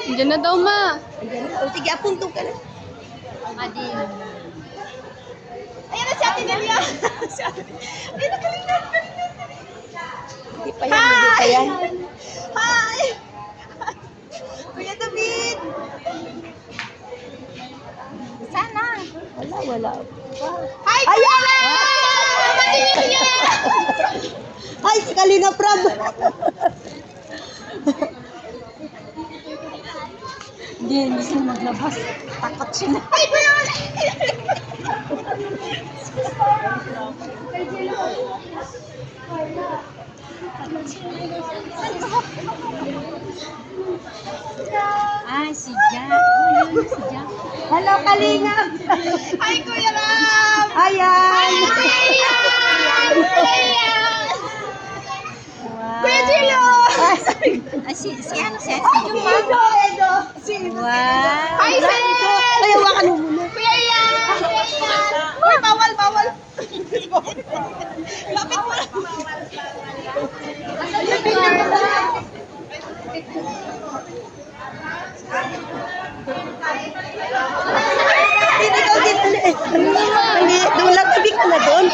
Diyan na daw, ma. O, sige, apunto ka na. Adin. Ayan na si Ate Nelia. Si Ate Nelia. Ay, nakalingan. Hindi pa yan, hindi pa yan. Hi! Kuya David! Sana. Wala. Hi, Ayan! Ay, si Kalinga Prab! Hindi siya naglabas. Takot siya na. Ay, kuya! Ay, si Jack. Oh, yun si Jack. Hello, Kalinga! Hi, Kuya Ram! Ayan! Kuya Jilo! Ah, si ano siya? Si Juma. Edo! Wow. Hi, sir! Ay, hawakan mo muna. Kuya Ian! Uy, bawal! Lapit mo lang. Hindi, doon lang, tabi ka na doon.